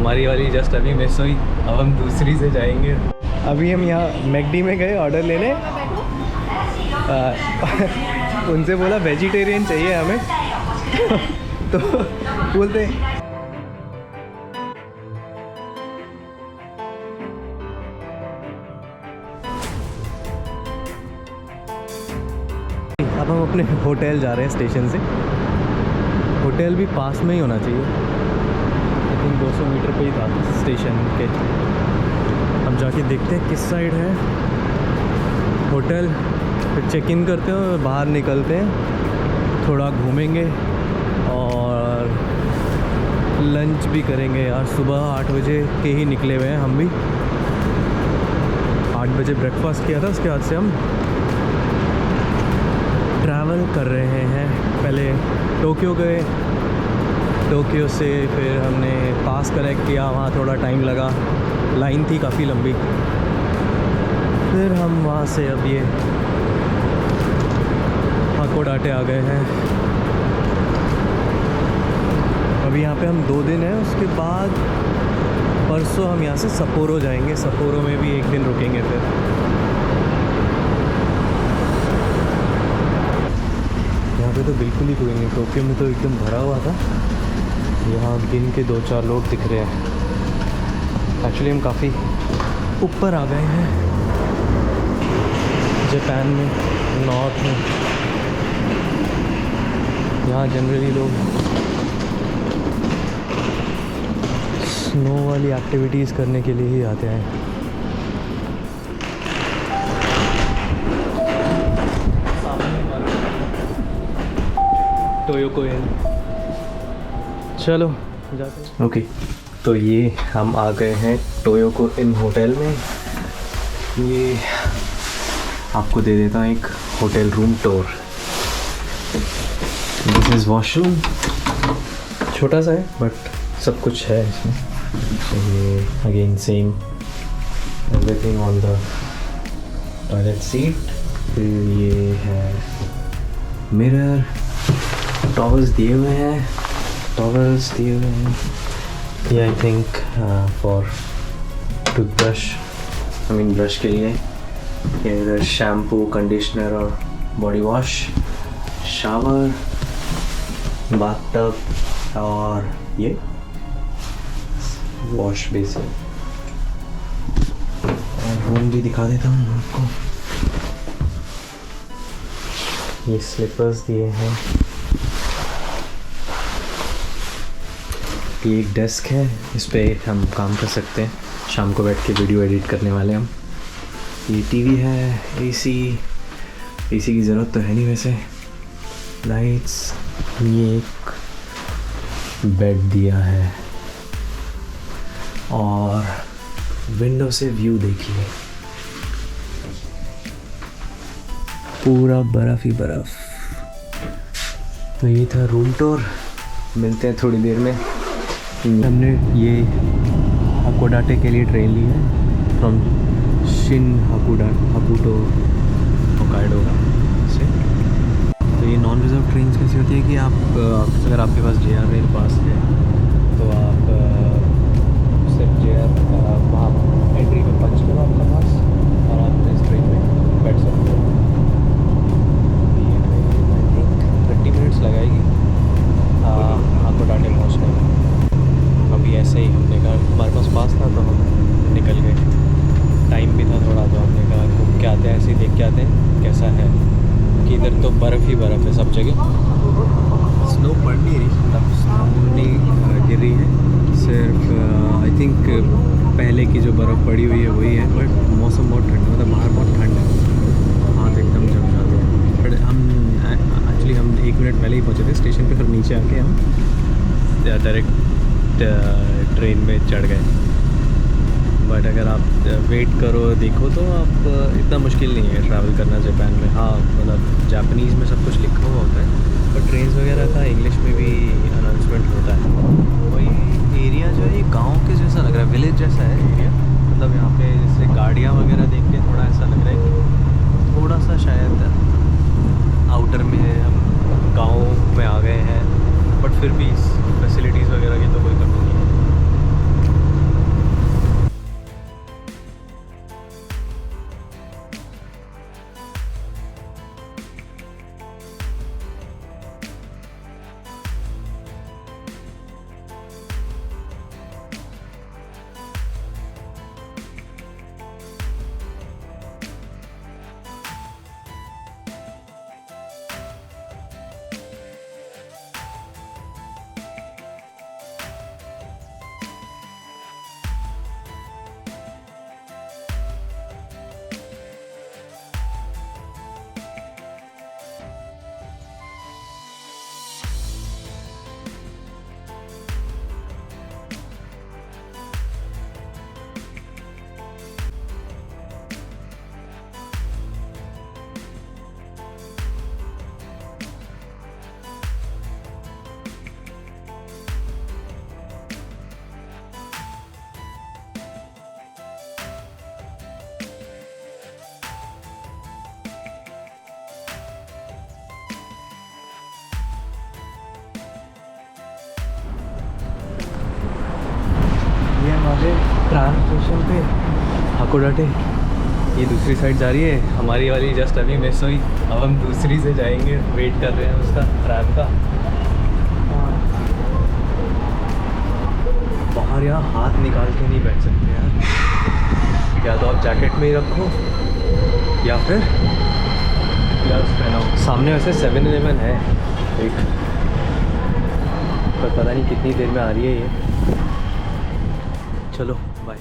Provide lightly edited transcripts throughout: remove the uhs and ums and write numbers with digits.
हमारी वाली जस्ट अभी मिस हुई, अब हम दूसरी से जाएंगे। अभी हम यहाँ मैकडी में गए ऑर्डर लेने, उनसे बोला वेजिटेरियन चाहिए हमें तो बोलते अब हम अपने होटल जा रहे हैं स्टेशन से। होटल भी पास में ही होना चाहिए, आई थिंक 200 मीटर पे ही था स्टेशन के। हम जाके देखते हैं किस साइड है होटल, फिर चेक इन करते हैं और बाहर निकलते हैं, थोड़ा घूमेंगे और लंच भी करेंगे यार। सुबह 8 बजे के ही निकले हुए हैं हम भी, 8 बजे ब्रेकफास्ट किया था, उसके बाद से हम ट्रैवल कर रहे हैं। पहले टोक्यो गए, टोक्यो से फिर हमने पास कलेक्ट किया, वहाँ थोड़ा टाइम लगा, लाइन थी काफ़ी लंबी। फिर हम वहाँ से अब ये हाकोडाटे आ गए हैं। अभी यहाँ पे हम 2 दिन हैं, उसके बाद परसों हम यहाँ से सप्पोरो जाएंगे। सप्पोरो में भी 1 दिन रुकेंगे। फिर यहाँ पे तो बिल्कुल ही कोई नहीं, टोक्यो में तो एकदम भरा हुआ था, यहाँ गिन के 2-4 लोग दिख रहे हैं। एक्चुअली हम काफ़ी ऊपर आ गए हैं जापान में, नॉर्थ में। यहाँ जनरली लोग स्नो वाली एक्टिविटीज़ करने के लिए ही आते हैं। टोयोको इन, चलो जाते हैं। ओके, तो ये हम आ गए हैं टोयोको इन होटल में। ये आपको दे देता हूँ एक hotel room tour. This is washroom, छोटा सा है बट सब कुछ है इसमें। ये again same everything on the toilet seat. फिर ये है मिरर, टॉवल्स दिए हुए हैं, ये I think for toothbrush, I mean brush के लिए। ये इधर शैम्पू, कंडीशनर और बॉडी वॉश, शावर, बाथटब और ये वॉश बेसिन। और रूम भी दिखा देता हूँ आपको। ये स्लीपर्स दिए हैं। ये एक डेस्क है, इस पे हम काम कर सकते हैं, शाम को बैठ के वीडियो एडिट करने वाले हम। ये टीवी है, एसी की ज़रूरत तो है नहीं वैसे, लाइट्स, ये एक बेड दिया है और विंडो से व्यू देखिए, पूरा बर्फ़ ही बर्फ़। तो ये था रूम टूर, मिलते हैं थोड़ी देर में। हमने ये हाकोडाटे के लिए ट्रेन ली है फ्रॉम शिन हाकुटो होकाइडो से। तो ये नॉन रिजर्व ट्रेन कैसी होती है कि आप अगर आपके पास JR रेल पास है तो आप सिर्फ JR वहाँ एंट्री में पंच करो आपका पास और आप इस ट्रेन में बैठ सकते हो। ये ट्रेन आई थिंक 30 मिनट्स लगाएगी हाकोडाटे पहुँचने में। अभी ऐसे ही हमने कहा, हमारे पास पास था तो हम निकल गए, टाइम भी था थोड़ा, तो हमने कहा घूम के आते हैं, ऐसे ही देख के आते हैं कैसा है। कि इधर तो बर्फ़ ही बर्फ़ है सब जगह, स्नो पड़ नहीं रही, मतलब स्नो नहीं गिर रही है, सिर्फ आई थिंक पहले की जो बर्फ़ पड़ी हुई है वही है। बट मौसम बहुत ठंडा, मतलब बाहर बहुत ठंड है, हाथ एकदम जम जाते हैं। बट हम एक्चुअली हम 1 मिनट पहले ही पहुँचे थे स्टेशन पे, फिर नीचे आके हम डायरेक्ट ट्रेन में चढ़ गए। बट अगर आप वेट करो देखो तो आप इतना मुश्किल नहीं है ट्रैवल करना जापान में। हाँ मतलब जापानीज़ में सब कुछ लिखा हुआ होता है, पर ट्रेन्स वगैरह का इंग्लिश में भी अनाउंसमेंट होता है। वही एरिया जो है ये गांव के जैसा लग रहा है, विलेज जैसा है एरिया। मतलब यहाँ पे जैसे गाड़ियाँ वगैरह देख के थोड़ा ऐसा लग रहा है कि थोड़ा सा शायद आउटर में है, हम गाँव में आ गए हैं। बट फिर भी फैसिलिटीज़ वगैरह की तो कोई कमी नहीं है। गए ट्राम स्टेशन पे हाकोडाटे। ये दूसरी साइड जा रही है, हमारी वाली जस्ट अभी मिस हुई। अब हम दूसरी से जाएंगे, वेट कर रहे हैं उसका ट्राम का। बाहर यहाँ हाथ निकाल के नहीं बैठ सकते यार, या तो आप जैकेट में ही रखो या फिर ग्लव्स पहनो। सामने वैसे 7-Eleven है एक, पर पता नहीं कितनी देर में आ रही है ये। चलो बाय।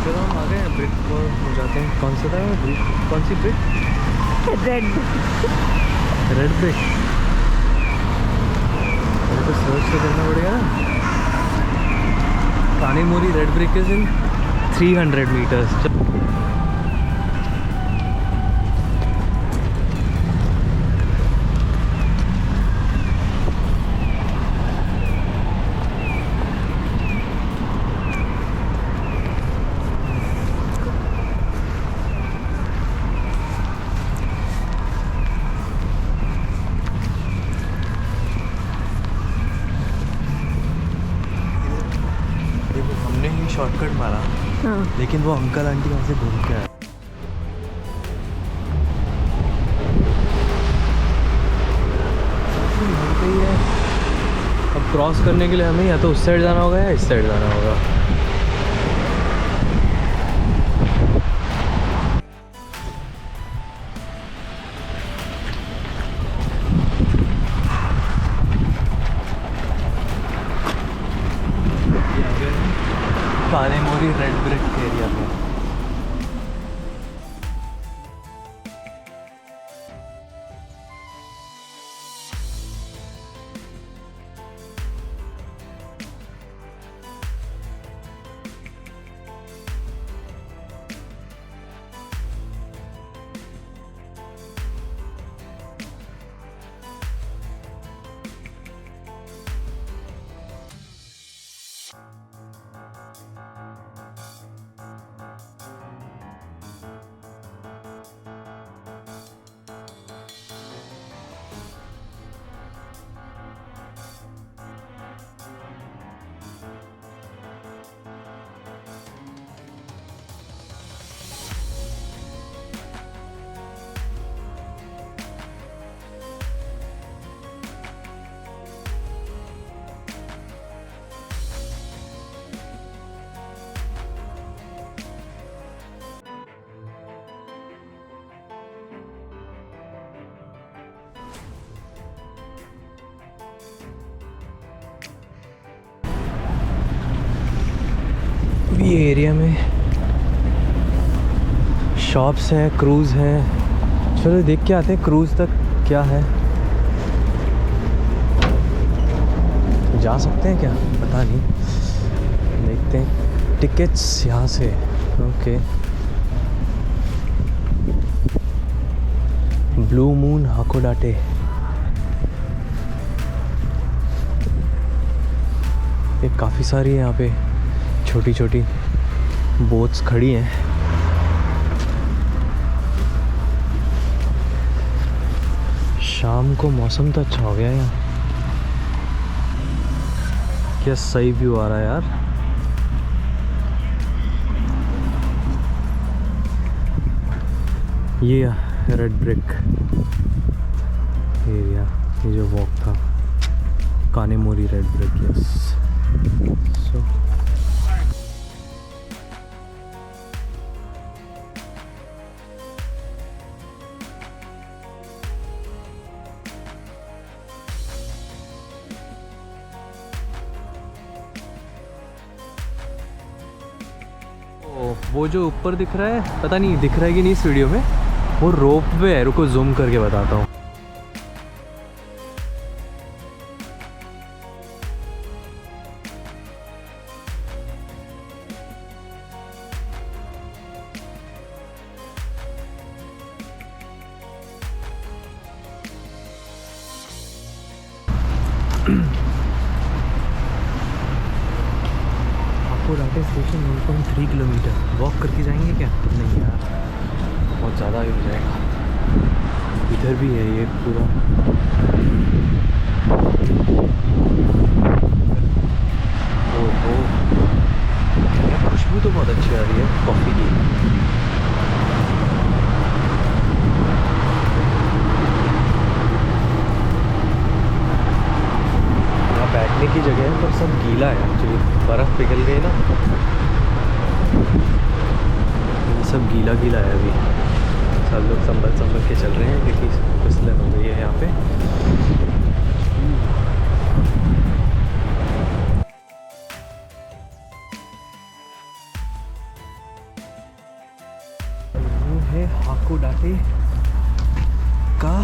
चलो हम आ गए हैं, ब्रिक पर हो जाते हैं। कौन सा था ब्रिक, कौन सी ब्रिक? Red brick. अरे तो सर्च तो करना पड़ेगा ना। कानेमोरी red brick is in 300 metres. हमने ही शॉर्टकट मारा, हाँ। लेकिन वो अंकल आंटी वहाँ से घूम के आए। अब क्रॉस करने के लिए हमें या तो उस साइड जाना होगा या इस साइड जाना होगा। कानेमोरी रेड ब्रिक एरिया में। ये एरिया में शॉप्स हैं, क्रूज़ हैं। चलो देख के आते हैं क्रूज़ तक क्या है। जा सकते हैं क्या, पता नहीं, देखते हैं। टिकट्स यहाँ से, ओके। Blue moon हाकोडाटे। ये काफ़ी सारी है यहाँ पे, छोटी छोटी बोट्स खड़ी हैं। शाम को मौसम तो अच्छा हो गया यहाँ। क्या सही व्यू आ रहा है यार। ये रेड ब्रिक एरिया, ये जो वॉक था, कानेमोरी रेड ब्रिक, यस। सो वो जो ऊपर दिख रहा है, पता नहीं दिख रहा है कि नहीं इस वीडियो में, वो रोप वे है। रुको जूम करके बताता हूँ। हाकोडाटे स्टेशन 1.3 किलोमीटर। वॉक करके जाएंगे क्या? नहीं यार, बहुत ज़्यादा ही हो जाएगा। इधर भी है ये पूरा। ओहो, खुशबू तो बहुत अच्छी आ रही है कॉफ़ी की। यहाँ बैठने की जगह है पर सब गीला है एक्चुअली, बर्फ़ पिघल गई ना, ये सब गीला गीला है अभी। सब लोग संभल के चल रहे हैं क्योंकि फिसलन हो गई है यहाँ पे। वो है हाकोडाटे का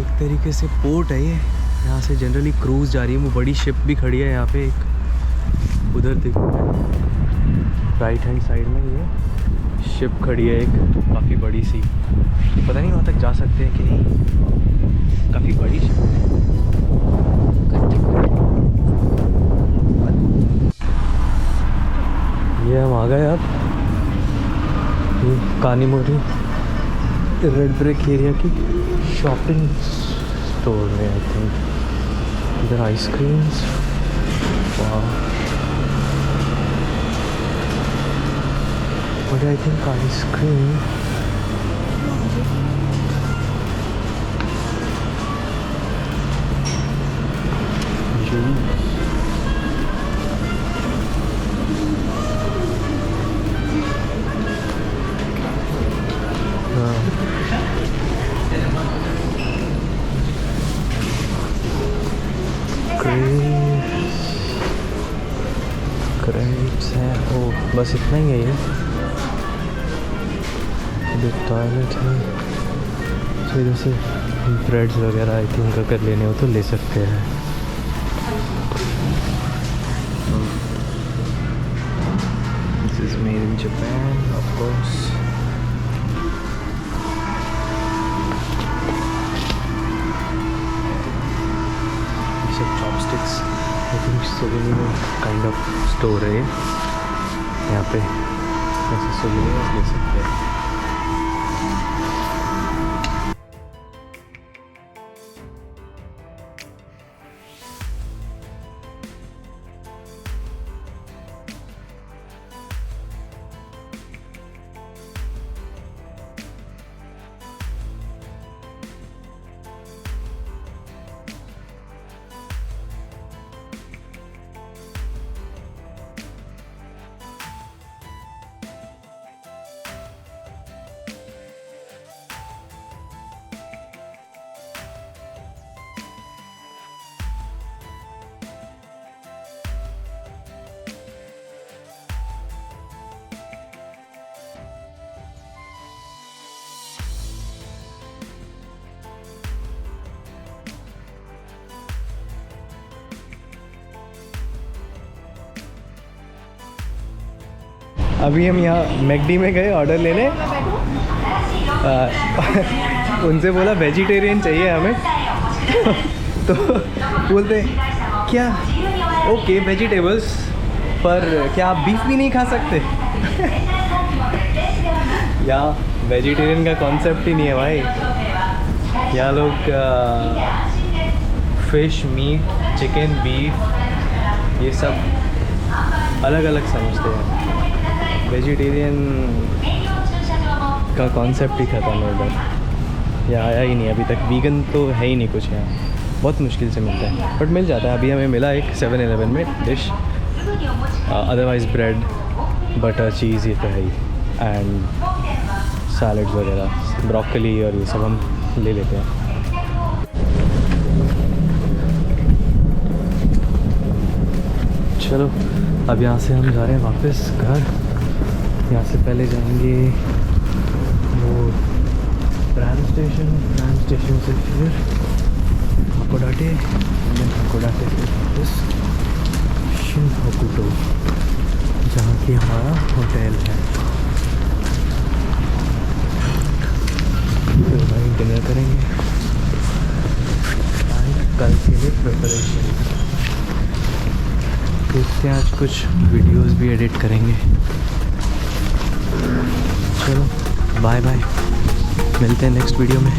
एक तरीके से पोर्ट है ये। यहाँ से जनरली क्रूज़ जा रही है। वो बड़ी शिप भी खड़ी है यहाँ पे एक, उधर देखो राइट हैंड साइड में ये शिप खड़ी है एक, काफ़ी बड़ी सी। पता नहीं वहाँ तक जा सकते हैं कि नहीं, काफ़ी बड़ी शिप है। ये हम आ गए अब ये कानीमोरी रेड ब्रेक एरिया की शॉपिंग स्टोर में। आई थिंक इधर ice creams, but I think ice cream crepes है। ओ बस इतना ही है ये। टॉयलेट है, तो इधर से ब्रेड्स वगैरह आई थिंक अगर लेने हो तो ले सकते हैं। This is made in Japan of course. Chopsticks I think souvenir kind of store है यहाँ पे, ऐसे सोवेनियर ले सकते हैं। अभी हम यहाँ मैकडी में गए ऑर्डर लेने, उनसे बोला वेजिटेरियन चाहिए हमें तो बोलते क्या ओके वेजिटेबल्स, पर क्या आप बीफ भी नहीं खा सकते यहाँ वेजिटेरियन का कॉन्सेप्ट ही नहीं है भाई। यहाँ लोग फिश, मीट, चिकन, बीफ ये सब अलग अलग समझते हैं। वेजिटेरियन का कॉन्सेप्ट ही ख़त्म है उधर, या आया ही नहीं अभी तक। वीगन तो है ही नहीं कुछ यहाँ, बहुत मुश्किल से मिलता है, बट मिल जाता है। अभी हमें मिला एक 7-Eleven में डिश, अदरवाइज़ ब्रेड, बटर, चीज़ ये तो है ही, एंड सैलड्स वगैरह, ब्रोकली और ये सब हम ले लेते हैं। चलो अब यहाँ से हम जा रहे हैं वापस घर। यहाँ से पहले जाएंगे वो ट्राम स्टेशन से फिर हाकोडाटे, हाकोडाटे से वापस शिनहोकुटो, जहाँ की हमारा होटल है। फिर वहीं डिनर करेंगे, कल के लिए प्रिपरेशन। देखते हैं, आज कुछ वीडियोस भी एडिट करेंगे। चलो बाय बाय, मिलते हैं नेक्स्ट वीडियो में।